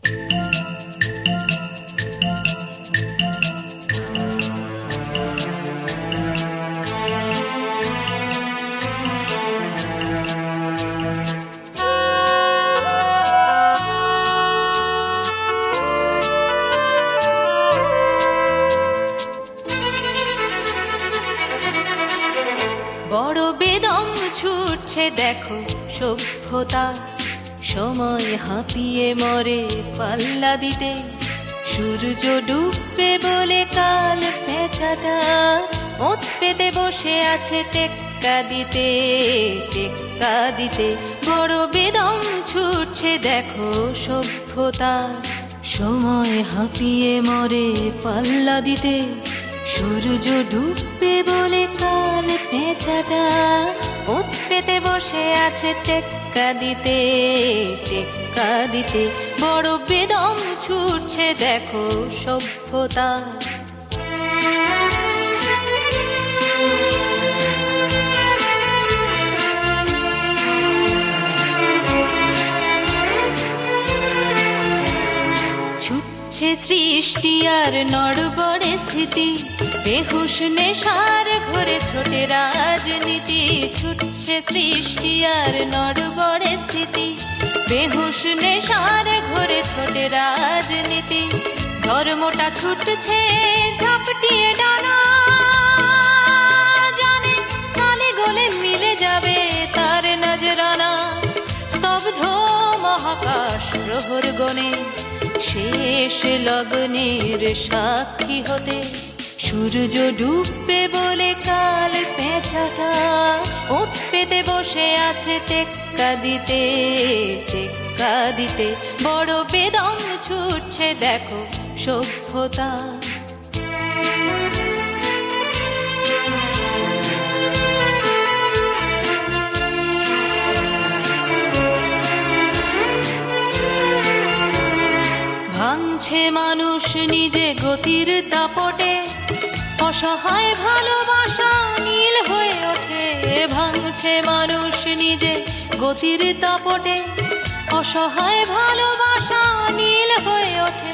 বড় বেদম ছুটছে দেখো সভ্যতা, সময় হাঁপিয়ে মরে পাল্লা দিতে। সূর্য ডুববে বলে কাল পেঁচাটা ওত পেতে বসে আছে টেক্কা দিতে, টেক্কা দিতে। বড় বেদম ছুটছে দেখো সভ্যতা, সময় হাঁপিয়ে মরে পাল্লা দিতে। সূর্য ডুববে বলে কাল পেঁচাটা ওত পেতে বসে আছে টেক্কা দিতে, টেক্কা দিতে। বড় বেদম ছুটছে দেখো সভ্যতা। ছুটছে সৃষ্টি আর নড়বড়ে স্থিতি, বেহুশ নেশার ঘরে ছোটে রাজনীতি। ছুটছে সৃষ্টি আর নড়বড়ে স্থিতি, বেহুশ নেশার ঘরে ছোটে রাজনীতি। ধর্মটা ছুটছে ঝাপটিয়ে ডানা, জানে তালে গলে মিলে যাবে তার নজরানা। স্তব্ধ মহাকাশ প্রহর গণে শেষ লগ্নের সাক্ষী হতে। সূর্য ডুববে বলে কাল পেঁচাটা ওত পেতে বসে আছে টেক্কা দিতে, টেক্কা দিতে। বড় বেদম ছুটছে দেখো সভ্যতা। ভাঙছে মানুষ নিজে গতির দাপটে, অসহায় ভালোবাসা নীল হয়ে ওঠে। ভাঙছে মানুষ নিজে গতির দাপটে, অসহায় ভালোবাসা নীল হয়ে ওঠে।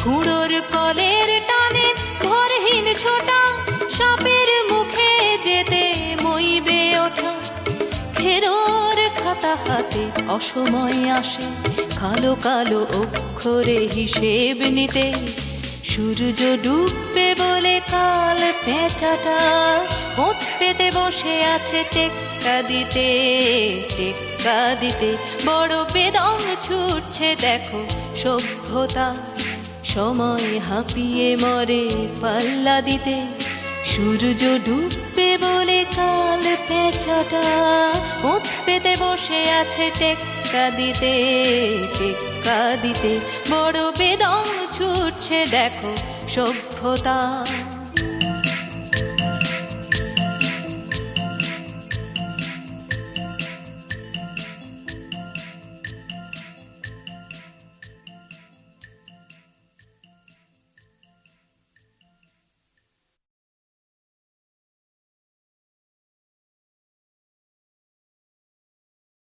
ঘুড়োর কলের টানে ভরহীন ছোটা, সাপের মুখে যেতে মইবে ওঠা। খেরোর খাতা হাতে অসময় আসে, কালো কালো অক্ষরে হিসেব নিতে। সূর্য ডুববে বলে কাল পেঁচাটা ওত পেতে বসে আছে টেক্কা দিতে, টেক্কা দিতে। বড় বেদম ছুটছে দেখো সভ্যতা, সময় হাঁপিয়ে মরে পাল্লা দিতে। সূর্য ডুববে বলে কাল পেঁচাটা ওত পেতে বসে আছে টেক্কা দিতে, টেক্কা দিতে। বড় বেদম ছুটছে দেখো সভ্যতা।